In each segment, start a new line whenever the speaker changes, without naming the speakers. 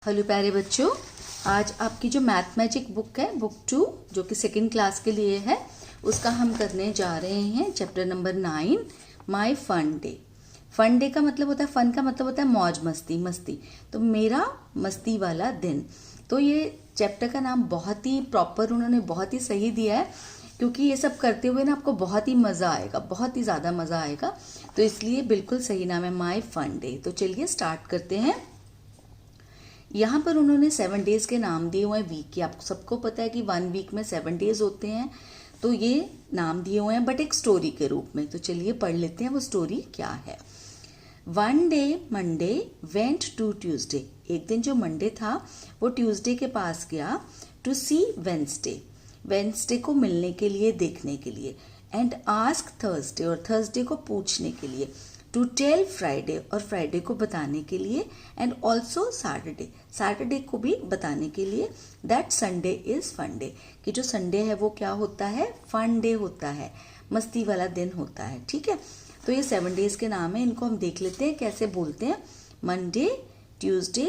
Hello प्यारे बच्चों, आज आपकी जो मैथ मैजिक बुक है बुक 2 जो कि सेकंड क्लास के लिए है, उसका हम करने जा रहे हैं chapter number 9 my fun day. Fun day का मतलब होता है, फन का मतलब होता है मौज मस्ती, मस्ती। तो मेरा मस्ती वाला दिन। तो ये चैप्टर का नाम बहुत ही प्रॉपर उन्होंने बहुत ही सही दिया है, क्योंकि ये सब करते हुए ना आपको बहुत ही मज़ा आएगा, बहुत ही ज़्यादा मज़ा आएगा। तो इसलिए बिल्कुल सही नाम है माय फन डे। तो चलिए स्टार्ट करते हैं। यहाँ पर उन्होंने 7 डेज के नाम दिए हुए हैं वीक के। आपको सबको पता है कि 1 वीक में 7 डेज होते हैं, तो ये नाम दिए हुए हैं बट एक स्टोरी के रूप में। तो चलिए पढ़ लेते हैं वो स्टोरी क्या है। One day Monday went to Tuesday. एक दिन जो मंडे था वो ट्यूसडे के पास गया टू सी वेंसडे, वेंसडे को मिलने के लिए, देखने के लिए। एंड आस्क थर्सडे, और थर्सडे को पूछने के लिए। टू टेल फ्राइडे, और फ्राइडे को बताने के लिए। एंड ऑल्सो सैटरडे, सैटरडे को भी बताने के लिए that Sunday is fun day, कि जो संडे है वो क्या होता है, फन डे होता है, मस्ती वाला दिन होता है। ठीक है, तो ये 7 डेज के नाम है, इनको हम देख लेते हैं कैसे बोलते हैं। Monday, Tuesday,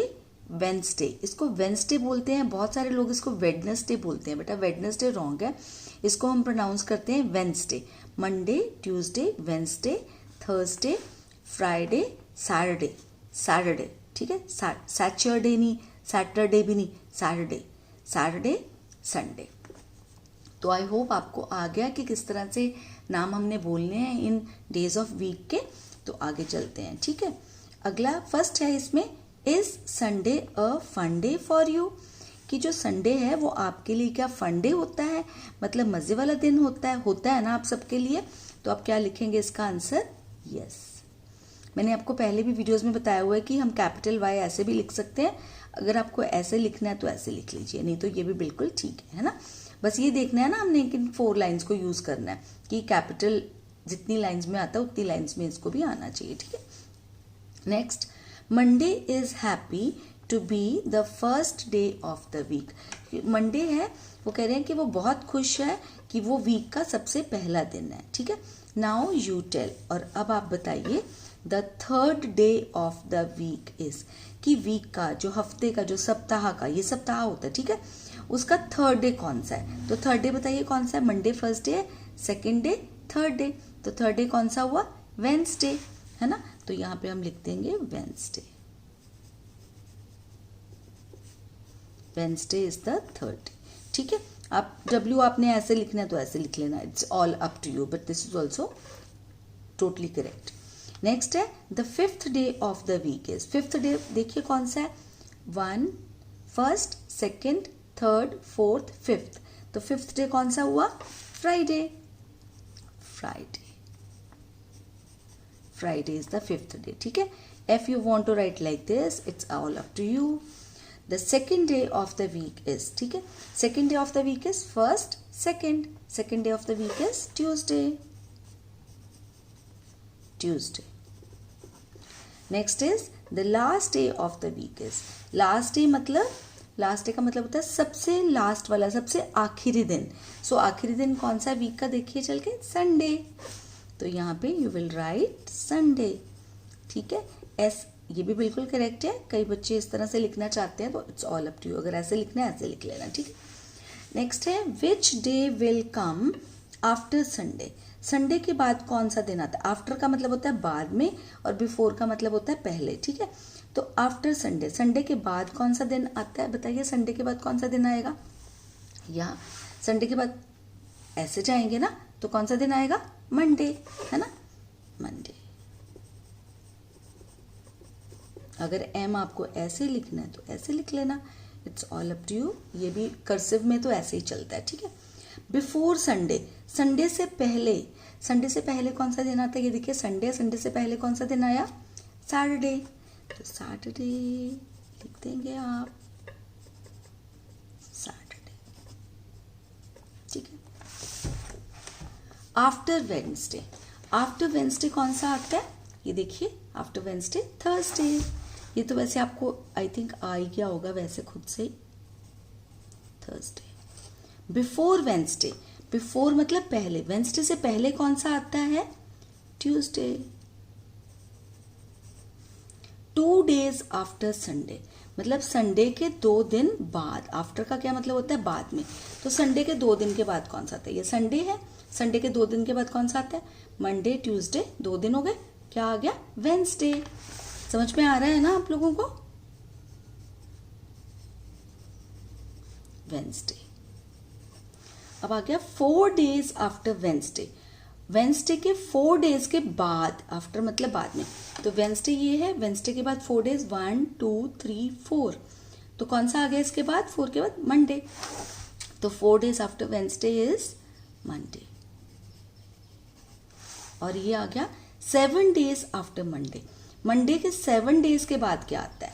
Wednesday. इसको वेंसडे बोलते हैं, बहुत सारे लोग इसको वेडनेसडे बोलते हैं। बेटा वेडनेसडे रॉन्ग है, इसको हम प्रोनाउंस करते हैं Wednesday. Monday, Tuesday, Wednesday, Thursday, Friday, Saturday, Saturday. ठीक है, सैटरडे नहीं, सैटरडे भी नहीं, सैटरडे, सैटरडे, संडे। तो आई होप आपको आ गया कि किस तरह से नाम हमने बोलने हैं इन डेज ऑफ वीक के। तो आगे चलते हैं। ठीक है, अगला फर्स्ट है इसमें, is Sunday a fun day for you, कि जो संडे है वो आपके लिए क्या फन डे होता है, मतलब मजे वाला दिन होता है ना आप सबके लिए। तो आप क्या लिखेंगे इसका आंसर, यस। मैंने आपको पहले भी वीडियोस में बताया हुआ है कि हम कैपिटल वाई ऐसे भी लिख सकते हैं। अगर आपको ऐसे लिखना है तो ऐसे लिख लीजिए, नहीं तो ये भी बिल्कुल ठीक है ना। बस ये देखना है ना हमने कि 4 लाइंस को यूज करना है, कि कैपिटल जितनी लाइंस में आता है उतनी लाइंस में इसको भी आना चाहिए। ठीक है, next, Monday is happy to be the first day of the week. Monday है, वो कह रहे हैं कि वो बहुत खुश है कि वो वीक का सबसे पहला दिन है। ठीक है, नाउ यू टेल, और अब आप बताइए the third day of the week is, कि वीक का, जो हफ्ते का, जो सप्ताह का, ये सप्ताह होता है, ठीक है, उसका थर्ड डे कौन सा है। तो थर्ड डे बताइए कौन सा है। Monday first day, second day, third day. तो थर्ड डे कौन सा हुआ, वेंसडे, है ना। तो यहां पे हम लिख देंगे Wednesday, Wednesday is the third day. ठीक है, आप W आपने ऐसे लिखना है तो ऐसे लिख लेना, it's all up to you, but this is also totally correct. Next है the fifth day of the week is, fifth day देखिए कौन सा है, 1, first, second, third, fourth, fifth. तो फिफ्थ डे कौन सा हुआ, Friday, Friday, Friday is the fifth day. ठीक है, if you want to write like this, it's all up to you. The second day of the week is, ठीक है, second day of the week is first, second, second day of the week is Tuesday, Tuesday. Next is the last day of the week is, last day मतलब, last day का मतलब होता है सबसे last वाला, सबसे आखिरी दिन। सो आखिरी दिन कौन सा वीक का देखिए चल के, संडे। तो यहाँ पे यू विल राइट संडे। ठीक है, एस, ये भी बिल्कुल करेक्ट है। कई बच्चे इस तरह से लिखना चाहते हैं तो it's all up to you, अगर ऐसे लिखना है ऐसे लिख लेना। ठीक है, नेक्स्ट है which day will come after Sunday, Sunday के बाद कौन सा दिन आता है। आफ्टर का मतलब होता है बाद में, और बिफोर का मतलब होता है पहले। ठीक है, तो आफ्टर संडे, संडे के बाद कौन सा दिन आता है, बताइए संडे के बाद कौन सा दिन आएगा। यहाँ संडे के बाद ऐसे जाएंगे ना, तो कौन सा दिन आएगा, मंडे, है ना, मंडे। अगर एम आपको ऐसे लिखना है तो ऐसे लिख लेना, it's all up to you. ये भी कर्सिव में तो ऐसे ही चलता है। ठीक है, बिफोर संडे, संडे से पहले, संडे से पहले कौन सा दिन आता है, ये देखिए संडे, संडे से पहले कौन सा दिन आया, सैटरडे। तो सैटरडे लिख देंगे आप, सैटरडे। ठीक है, आफ्टर वेडनेसडे, आफ्टर वेडनेसडे कौन सा आता है, ये देखिए आफ्टर वेडनेसडे थर्सडे। ये तो वैसे आपको आई थिंक आ ही गया होगा वैसे खुद से, थर्सडे। बिफोर वेडनेसडे, बिफोर मतलब पहले, वेडनेसडे से पहले कौन सा आता है, ट्यूसडे। 2 days आफ्टर संडे, मतलब संडे के 2 दिन बाद। आफ्टर का क्या मतलब होता है? बाद में। तो संडे के 2 दिन के बाद कौन सा आता है? ये संडे है। संडे के 2 दिन के बाद कौन सा आता है? मंडे, ट्यूसडे, 2 दिन हो गए। क्या आ गया? वेंसडे। समझ में आ रहा है ना आप लोगों को? वेंसडे। अब आ गया 4 डेज आफ्टर वेंसडे। वेंसडे के 4 डेज के बाद, आफ्टर मतलब बाद में। तो वेंसडे ये है, वेंसडे के बाद 4 डेज, 1 2 3 4। तो कौन सा आ गया इसके बाद? 4 के बाद मंडे। तो 4 days after Wednesday is Monday. और ये आ गया 7 डेज आफ्टर मंडे। मंडे के 7 डेज के बाद क्या आता है?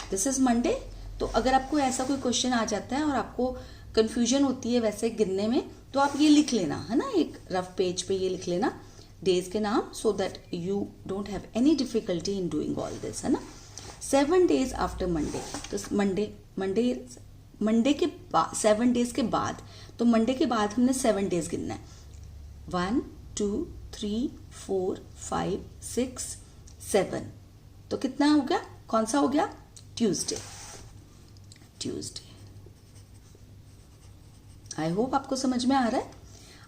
This is Monday. तो अगर आपको ऐसा कोई क्वेश्चन आ जाता है और आपको कंफ्यूजन होती है वैसे गिनने में, तो आप ये लिख लेना, है ना, एक रफ पेज पे ये लिख लेना डेज के नाम, so that you don't have any difficulty in doing all this, है ना। 7 डेज आफ्टर मंडे। तो मंडे के बाद 7 डेज के बाद, तो मंडे के बाद हमने 7 डेज गिनना है। 1 2 3 4 5 6 7। तो कितना हो गया? कौन सा हो गया? ट्यूसडे। ट्यूसडे। आई होप आपको समझ में आ रहा है।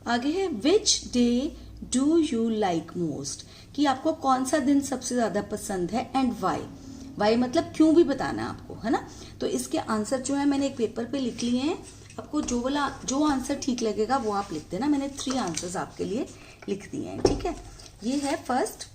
आगे है which day do you like most, कि आपको कौन सा दिन सबसे ज्यादा पसंद है, एंड वाई। वाई मतलब क्यों भी बताना है आपको, है ना। तो इसके आंसर जो है मैंने एक पेपर पे लिख लिए हैं। आपको जो आंसर ठीक लगेगा वो आप लिख देना। मैंने 3 आंसर्स आपके लिए लिख दिए हैं, ठीक है। ये है first,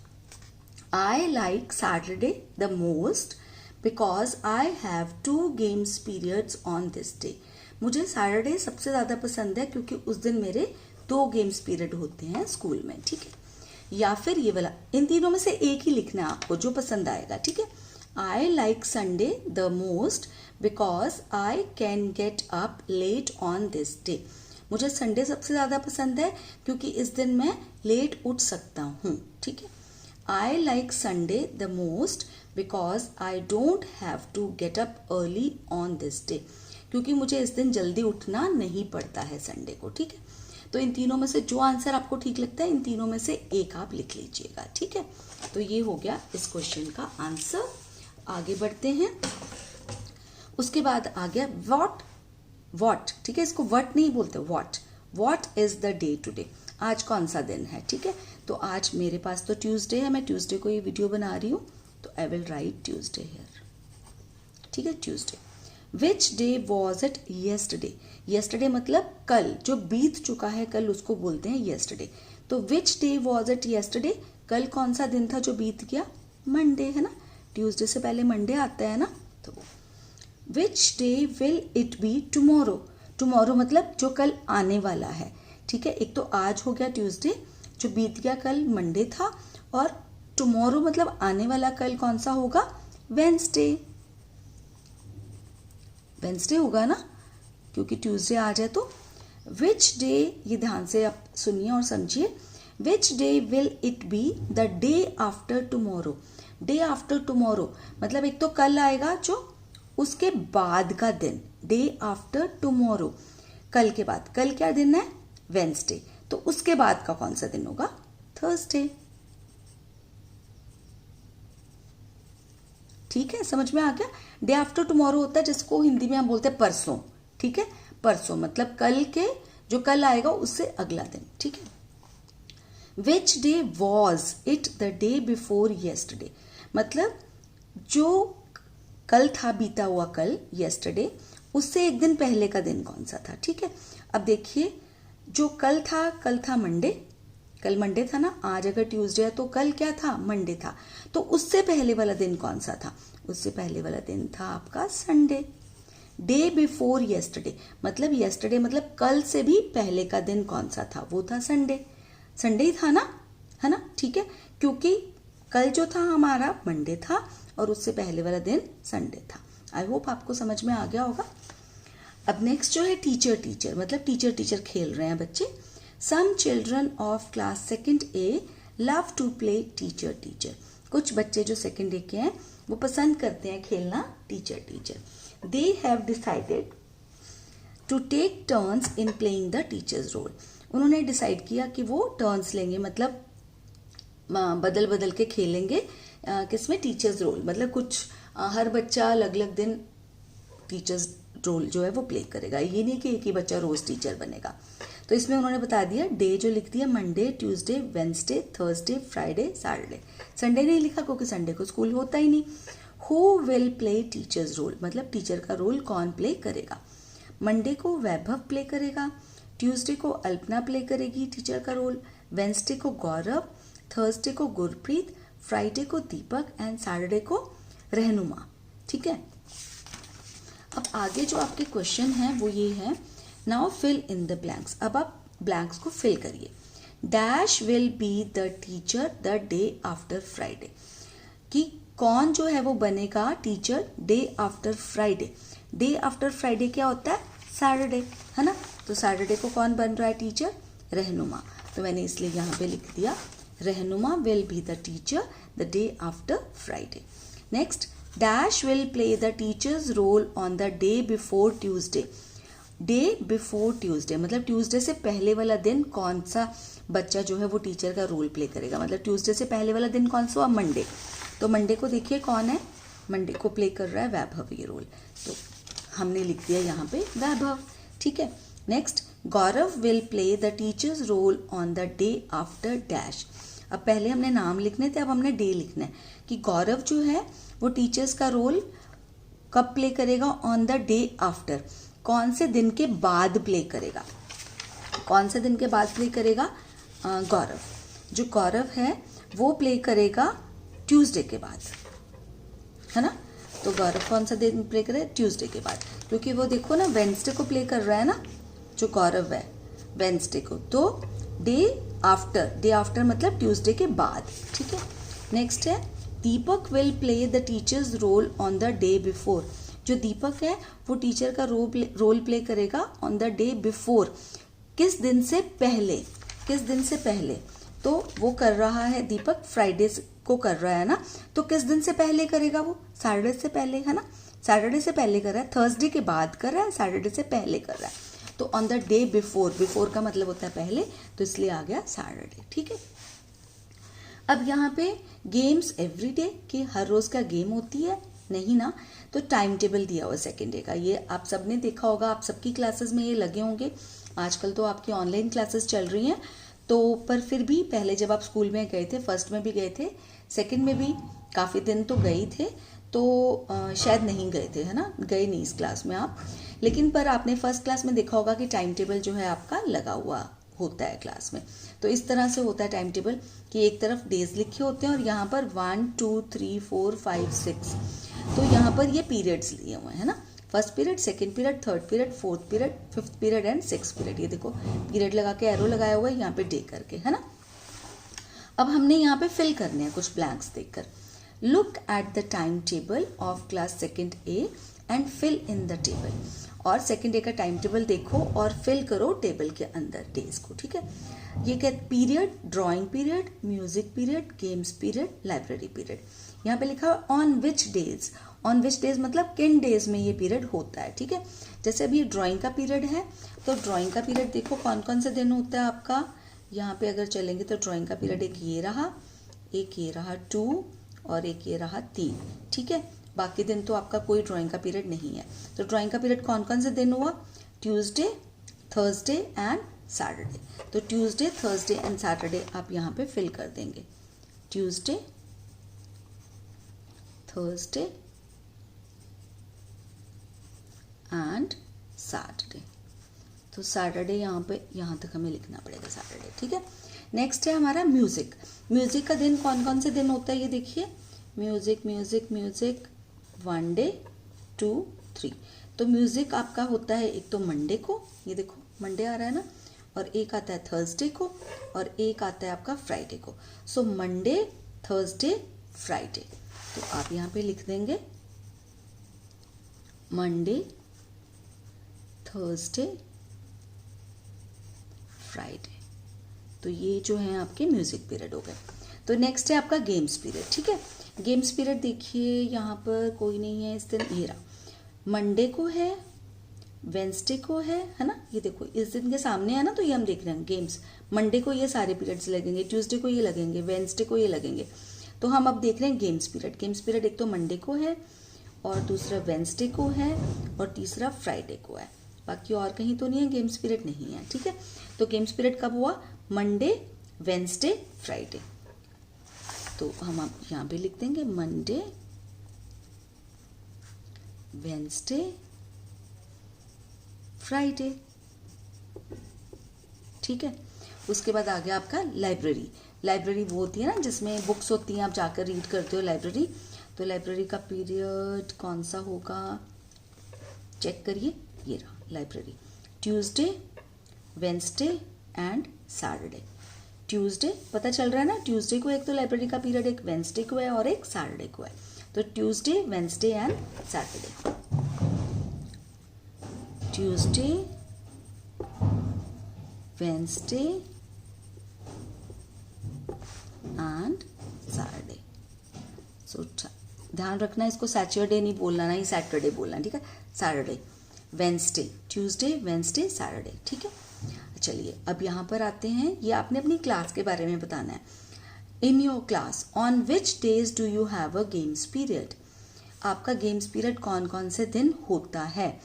I like Saturday the most because I have 2 games periods on this day. मुझे सैटरडे सबसे ज्यादा पसंद है क्योंकि उस दिन मेरे 2 गेम्स पीरियड होते हैं स्कूल में, ठीक है। या फिर ये वाला, इन तीनों में से एक ही लिखना है आपको जो पसंद आएगा, ठीक है। I like Sunday the most because I can get up late on this day. मुझे संडे सबसे ज्यादा पसंद है क्योंकि इस दिन मैं लेट उठ सकता हूँ, ठीक है। I like Sunday the most because I don't have to get up early on this day. क्योंकि मुझे इस दिन जल्दी उठना नहीं पड़ता है संडे को, ठीक है। तो इन तीनों में से जो आंसर आपको ठीक लगता है, इन तीनों में से एक आप लिख लीजिएगा, ठीक है। तो ये हो गया इस क्वेश्चन का आंसर। आगे बढ़ते हैं। उसके बाद आ गया व्हाट, ठीक है। इसको व्हाट नहीं बोलते, what is the day today. आज कौन सा दिन है, ठीक है। तो आज मेरे पास तो ट्यूसडे है, मैं ट्यूसडे को ये वीडियो बना रही हूँ, तो I will write Tuesday here, ठीक है। Tuesday. Which day was it yesterday. Yesterday मतलब कल, जो बीत चुका है कल, उसको बोलते हैं येस्टरडे। तो which day was it yesterday, कल कौन सा दिन था जो बीत गया? मंडे, है ना। ट्यूसडे से पहले मंडे आता है ना। तो which day will it be tomorrow. Tomorrow मतलब जो कल आने वाला है, ठीक है। एक तो आज हो गया ट्यूसडे, जो बीत गया कल मंडे था, और टुमारो मतलब आने वाला कल कौन सा होगा? वेंसडे। वेंसडे होगा ना, क्योंकि ट्यूसडे आ जाए तो। विच डे, ये ध्यान से आप सुनिए और समझिए। Which day will it be the day after tomorrow. Day after tomorrow मतलब एक तो कल आएगा जो उसके बाद का दिन, डे आफ्टर टुमारो, कल के बाद। कल क्या दिन है? वेंसडे। तो उसके बाद का कौन सा दिन होगा? थर्सडे। ठीक है, समझ में आ गया। डे आफ्टर टुमारो होता है जिसको हिंदी में हम बोलते हैं परसों, ठीक है। परसों मतलब कल के, जो कल आएगा उससे अगला दिन, ठीक है। Which day was it the day before yesterday मतलब जो कल था, बीता हुआ कल, येस्टरडे, उससे एक दिन पहले का दिन कौन सा था, ठीक है। अब देखिए, जो कल था मंडे, कल मंडे था ना। आज अगर ट्यूसडे है तो कल क्या था? मंडे था। तो उससे पहले वाला दिन कौन सा था? उससे पहले वाला दिन था आपका संडे। डे बिफोर येस्टरडे मतलब येस्टरडे मतलब कल से भी पहले का दिन कौन सा था? वो था संडे। संडे ही था ना, है ना, ठीक है। क्योंकि कल जो था हमारा मंडे था और उससे पहले वाला दिन संडे था। आई होप आपको समझ में आ गया होगा। अब नेक्स्ट जो है टीचर मतलब टीचर खेल रहे हैं बच्चे। Some children of class second A love to play teacher. कुछ बच्चे जो सेकेंड ए के हैं वो पसंद करते हैं खेलना teacher. They have decided to take turns in playing the teacher's role. उन्होंने डिसाइड किया कि वो टर्न्स लेंगे, मतलब बदल के खेलेंगे। किसमें? Teacher's role. मतलब कुछ हर बच्चा अलग अलग दिन टीचर्स रोल जो है वो प्ले करेगा। ये नहीं कि एक ही बच्चा रोज टीचर बनेगा। तो इसमें उन्होंने बता दिया, डे जो लिख दिया Monday, Tuesday, Wednesday, Thursday, Friday, Saturday. Sunday नहीं लिखा क्योंकि संडे को स्कूल होता ही नहीं। Who will play teacher's role, मतलब टीचर का रोल कौन प्ले करेगा। मंडे को वैभव प्ले करेगा, ट्यूसडे को अल्पना प्ले करेगी टीचर का रोल, वेंसडे को गौरव, थर्सडे को गुरप्रीत, फ्राइडे को दीपक एंड सैटरडे को रहनुमा। ठीक है, अब आगे जो आपके क्वेश्चन है वो ये है, now fill in the blanks. अब आप ब्लैंक्स को फिल करिए। Dash will be the teacher the day after Friday, कि कौन जो है वो बनेगा teacher day after Friday. Day after Friday क्या होता है, सैटरडे, है ना। तो सैटरडे को कौन बन रहा है टीचर, रहनुमा। तो मैंने इसलिए यहाँ पे लिख दिया, रहनुमा will be the teacher the day after Friday. Next, dash will play the teacher's role on the day before Tuesday. Day before Tuesday मतलब ट्यूसडे से पहले वाला दिन कौन सा बच्चा जो है वो टीचर का रोल प्ले करेगा। मतलब ट्यूसडे से पहले वाला दिन कौन सा हुआ, मंडे। तो मंडे को देखिए कौन है, मंडे को प्ले कर रहा है वैभव ये रोल। तो हमने लिख दिया यहाँ पे वैभव। ठीक है, next, Gaurav will play the teacher's role on the day after dash. अब पहले हमने नाम लिखने थे, अब हमने डे लिखना है कि गौरव जो है वो टीचर्स का रोल कब प्ले करेगा, ऑन द डे आफ्टर, कौन से दिन के बाद प्ले करेगा। कौन से दिन के बाद प्ले करेगा, गौरव। जो गौरव है वो प्ले करेगा ट्यूसडे के बाद, है ना। तो गौरव कौन सा दिन प्ले करे, ट्यूसडे के बाद, क्योंकि वो देखो ना वेंसडे को प्ले कर रहा है ना जो गौरव है, वेंसडे को। तो डे आफ्टर मतलब ट्यूसडे के बाद। ठीक है, नेक्स्ट है, Deepak will play the teacher's role on the day before. जो दीपक है वो टीचर का रोल प्ले करेगा ऑन द डे बिफोर, किस दिन से पहले, किस दिन से पहले। तो वो कर रहा है दीपक, फ्राइडे को कर रहा है ना, तो किस दिन से पहले करेगा वो, सैटरडे से पहले, है ना। सैटरडे से पहले कर रहा है, थर्सडे के बाद कर रहा है, सैटरडे से पहले कर रहा है। तो on the day before, before का मतलब होता है पहले, तो इसलिए आ गया सैटरडे। ठीक है, अब यहाँ पे गेम्स एवरीडे, कि हर रोज का गेम होती है, नहीं ना। तो टाइम टेबल दिया हुआ सेकेंड डे का, ये आप सबने देखा होगा, आप सबकी क्लासेस में ये लगे होंगे। आजकल तो आपकी ऑनलाइन क्लासेस चल रही हैं, तो पर फिर भी पहले जब आप स्कूल में गए थे, फर्स्ट में भी गए थे, सेकंड में भी काफ़ी दिन तो गए थे, तो शायद नहीं गए थे, है ना, गए नहीं इस क्लास में आप, लेकिन पर आपने फर्स्ट क्लास में देखा होगा कि टाइम टेबल जो है आपका लगा हुआ होता है क्लास में। तो इस तरह से होता है टाइम टेबल कि एक तरफ डेज लिखे होते हैं और यहाँ पर 1 2 3 4 5 6, तो यहाँ पर ये पीरियड्स लिए हुए हैं ना, first period, second period, third period, fourth period, fifth period and six period. ये देखो पीरियड लगा के एरो लगाया हुआ है यहाँ पे डे करके, है ना। अब हमने यहाँ पे फिल करने हैं कुछ ब्लैंक्स देखकर। Look at the time table of class second A and fill in the table. और सेकेंड डे का टाइम टेबल देखो और फिल करो टेबल के अंदर डेज को। ठीक है, ये क्या, period, drawing period, music period, games period, library period. यहाँ पे लिखा है on which days. On which days मतलब किन डेज में ये पीरियड होता है। ठीक है, जैसे अभी ड्राइंग का पीरियड है, तो ड्राइंग का पीरियड देखो कौन कौन से दिन होता है आपका। यहाँ पे अगर चलेंगे तो ड्राइंग का पीरियड एक ये रहा 2 और एक ये रहा 3। ठीक है, बाकी दिन तो आपका कोई ड्राइंग का पीरियड नहीं है। तो ड्राइंग का पीरियड कौन कौन से दिन हुआ, ट्यूसडे, थर्सडे एंड सैटरडे। तो ट्यूसडे, थर्सडे एंड सैटरडे आप यहाँ पे फिल कर देंगे। Tuesday, Thursday and Saturday. तो सैटरडे यहाँ पे, यहाँ तक हमें लिखना पड़ेगा सैटरडे। ठीक है, नेक्स्ट है हमारा म्यूजिक। म्यूजिक का दिन कौन कौन से दिन होता है ये देखिए, म्यूजिक म्यूजिक म्यूजिक 1 डे 2 3। तो म्यूजिक आपका होता है एक तो मंडे को, ये देखो मंडे आ रहा है ना, और एक आता है थर्सडे को, और एक आता है आपका फ्राइडे को। So Monday, Thursday, Friday. तो आप यहाँ पे लिख देंगे मंडे, थर्सडे, फ्राइडे। तो ये जो है आपके म्यूजिक पीरियड हो गए। तो नेक्स्ट है आपका गेम्स पीरियड। ठीक है, गेम्स पीरियड देखिए यहाँ पर कोई नहीं है इस दिन, ये रहा, मंडे को है, वेंसडे को है ना, ये देखो इस दिन के सामने है ना, तो ये हम देख रहे हैं गेम्स। मंडे को ये सारे पीरियड्स लगेंगे, ट्यूसडे को ये लगेंगे, वेंसडे को ये लगेंगे। तो हम अब देख रहे हैं गेम्स पीरियड। गेम्स पीरियड एक तो मंडे को है और दूसरा वेंसडे को है और तीसरा फ्राइडे को है। बाकी और कहीं तो नहीं है, गेम्स पीरियड नहीं है, ठीक है। तो गेम्स पीरियड कब हुआ? Monday, Wednesday, Friday. तो हम आप यहाँ पे लिख देंगे मंडे, वेंसडे, फ्राइडे, ठीक है। उसके बाद आ गया आपका लाइब्रेरी। लाइब्रेरी वो होती है ना जिसमें बुक्स होती हैं, आप जाकर रीड करते हो लाइब्रेरी। तो लाइब्रेरी का पीरियड कौन सा होगा, चेक करिए, ये रहा library. Tuesday, Wednesday and Saturday. Tuesday पता चल रहा है ना, ट्यूसडे को एक तो लाइब्रेरी का पीरियड, एक वेंसडे को है और एक सैटरडे को है। तो Tuesday, Wednesday and Saturday. Tuesday, Wednesday and Saturday. So ध्यान रखना, इसको सैटरडे नहीं बोलना, ना ही सैटरडे बोलना, ठीक है। Saturday, Wednesday, Tuesday, Wednesday, Saturday, ठीक है। चलिए अब यहाँ पर आते हैं, ये आपने अपनी क्लास के बारे में बताना है। In your class on which days do you have a games period. आपका गेम्स पीरियड कौन कौन से दिन होता है।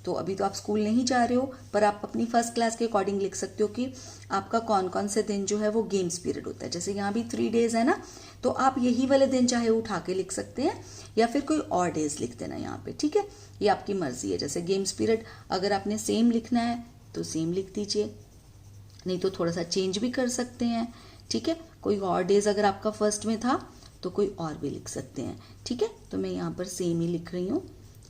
तो अभी तो आप स्कूल नहीं जा रहे हो, पर आप अपनी फर्स्ट क्लास के अकॉर्डिंग लिख सकते हो कि आपका कौन कौन से दिन जो है वो गेम्स पीरियड होता है। जैसे यहाँ भी 3 डेज है ना, तो आप यही वाले दिन चाहे उठा के लिख सकते हैं या फिर कोई और डेज लिख देना यहाँ पे, ठीक है। ये आपकी मर्जी है। जैसे गेम्स पीरियड अगर आपने सेम लिखना है तो सेम लिख दीजिए, नहीं तो थोड़ा सा चेंज भी कर सकते हैं, ठीक है। कोई और डेज अगर आपका फर्स्ट में था तो कोई और भी लिख सकते हैं, ठीक है। तो मैं यहाँ पर सेम ही लिख रही हूँ,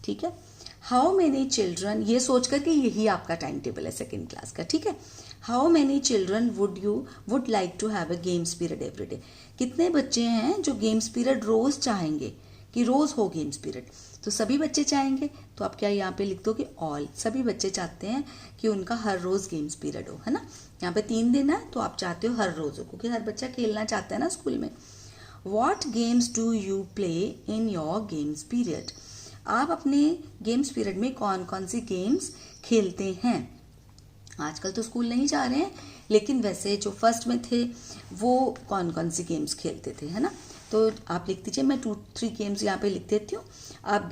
ठीक है। हाउ मेनी चिल्ड्रन, ये सोचकर कि यही आपका टाइम टेबल है सेकेंड क्लास का, ठीक है। How many children would like to have a games period every day. कितने बच्चे हैं जो गेम्स पीरियड रोज चाहेंगे कि रोज हो गेम्स पीरियड। तो सभी बच्चे चाहेंगे, तो आप क्या यहाँ पे लिख दो कि ऑल, सभी बच्चे चाहते हैं कि उनका हर रोज गेम्स पीरियड हो, है ना। यहाँ पे 3 दिन है तो आप चाहते हो हर रोज हो, क्योंकि हर बच्चा खेलना चाहता है ना स्कूल में। What games do you play in your games period. आप अपने गेम्स पीरियड में कौन कौन सी गेम्स खेलते हैं। आजकल तो स्कूल नहीं जा रहे हैं, लेकिन वैसे जो फर्स्ट में थे वो कौन कौन सी गेम्स खेलते थे, है ना। तो आप लिख दीजिए, मैं 2-3 गेम्स यहाँ पे लिख देती हूँ, आप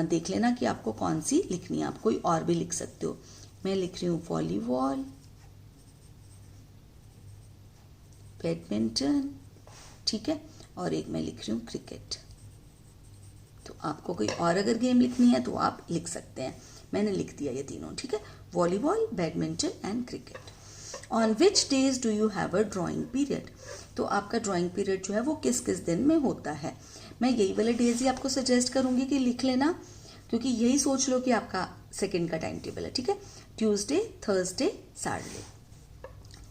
देख लेना कि आपको कौन सी लिखनी है। आप कोई और भी लिख सकते हो। मैं लिख रही हूँ वॉलीबॉल, बैडमिंटन, ठीक है, और एक मैं लिख रही हूँ क्रिकेट। तो आपको कोई और अगर गेम लिखनी है तो आप लिख सकते हैं। मैंने लिख दिया ये तीनों, ठीक है, volleyball, badminton and cricket. On which days do you have a drawing period. तो आपका ड्राइंग पीरियड जो है वो किस किस दिन में होता है। मैं यही वाले डेज ही आपको सजेस्ट करूंगी कि लिख लेना, क्योंकि यही सोच लो कि आपका सेकेंड का टाइम टेबल है, ठीक है। Tuesday, Thursday, Saturday.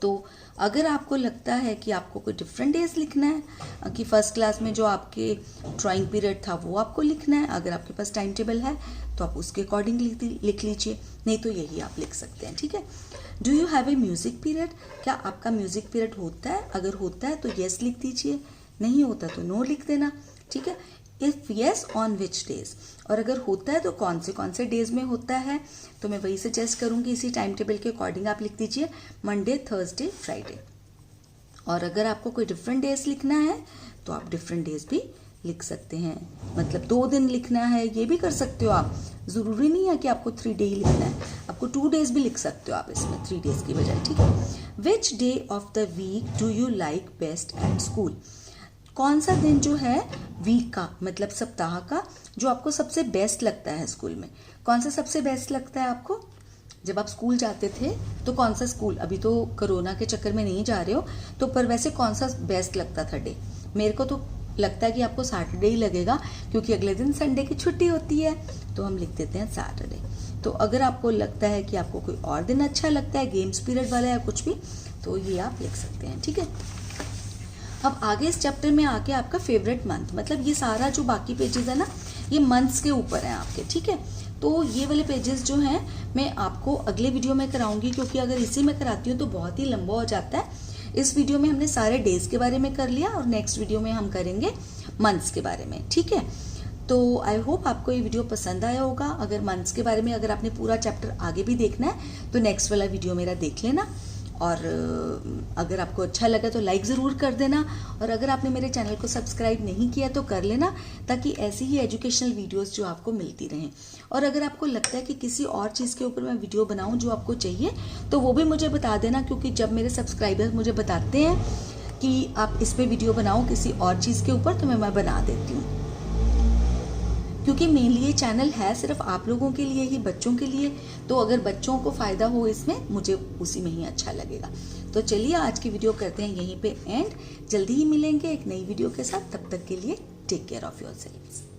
तो अगर आपको लगता है कि आपको कोई डिफरेंट डेज लिखना है, कि फर्स्ट क्लास में जो आपके ड्राइंग पीरियड था वो आपको लिखना है, अगर आपके पास टाइम टेबल है तो आप उसके अकॉर्डिंग लिख लीजिए, नहीं तो यही आप लिख सकते हैं, ठीक है। Do you have a music period. क्या आपका म्यूजिक पीरियड होता है। अगर होता है तो येस लिख दीजिए, नहीं होता तो नो लिख देना, ठीक है। If yes on which days, और अगर होता है तो कौन से डेज में होता है। तो मैं वही सजेस्ट करूंगी, इसी टाइम टेबल के अकॉर्डिंग आप लिख दीजिए मंडे, थर्सडे, फ्राइडे। और अगर आपको कोई डिफरेंट डेज लिखना है तो आप डिफरेंट डेज भी लिख सकते हैं। मतलब 2 दिन लिखना है ये भी कर सकते हो आप, जरूरी नहीं है कि आपको 3 डे ही लिखना है, आपको 2 डेज भी लिख सकते हो आप इसमें 3 डेज की बजाय, ठीक है। Which day of the week do you like best at school. कौन सा दिन जो है वीक का, मतलब सप्ताह का, जो आपको सबसे बेस्ट लगता है स्कूल में। कौन सा सबसे बेस्ट लगता है आपको। जब आप स्कूल जाते थे तो कौन सा स्कूल, अभी तो कोरोना के चक्कर में नहीं जा रहे हो तो, पर वैसे कौन सा बेस्ट लगता था डे। मेरे को तो लगता है कि आपको सैटरडे ही लगेगा, क्योंकि अगले दिन संडे की छुट्टी होती है, तो हम लिख देते हैं सैटरडे। तो अगर आपको लगता है कि आपको कोई और दिन अच्छा लगता है, गेम्स पीरियड वाला या कुछ भी, तो ये आप लिख सकते हैं, ठीक है। अब आगे इस चैप्टर में आके आपका फेवरेट मंथ, मतलब ये सारा जो बाकी पेजेस है ना, ये मंथ्स के ऊपर है आपके, ठीक है। तो ये वाले पेजेस जो हैं मैं आपको अगले वीडियो में कराऊंगी, क्योंकि अगर इसी में कराती हूँ तो बहुत ही लंबा हो जाता है। इस वीडियो में हमने सारे डेज के बारे में कर लिया और नेक्स्ट वीडियो में हम करेंगे मंथ्स के बारे में, ठीक है। तो आई होप आपको ये वीडियो पसंद आया होगा। अगर मंथ्स के बारे में अगर आपने पूरा चैप्टर आगे भी देखना है तो नेक्स्ट वाला वीडियो मेरा देख लेना। और अगर आपको अच्छा लगा तो लाइक ज़रूर कर देना, और अगर आपने मेरे चैनल को सब्सक्राइब नहीं किया तो कर लेना, ताकि ऐसी ही एजुकेशनल वीडियोस जो आपको मिलती रहें। और अगर आपको लगता है कि किसी और चीज़ के ऊपर मैं वीडियो बनाऊं जो आपको चाहिए, तो वो भी मुझे बता देना, क्योंकि जब मेरे सब्सक्राइबर्स मुझे बताते हैं कि आप इस पर वीडियो बनाओ किसी और चीज़ के ऊपर, तो मैं बना देती हूँ। क्योंकि मेनली ये चैनल है सिर्फ आप लोगों के लिए ही, बच्चों के लिए, तो अगर बच्चों को फ़ायदा हो इसमें, मुझे उसी में ही अच्छा लगेगा। तो चलिए आज की वीडियो करते हैं यहीं पे एंड। जल्दी ही मिलेंगे एक नई वीडियो के साथ, तब तक के लिए टेक केयर ऑफ़ योरसेल्व्स।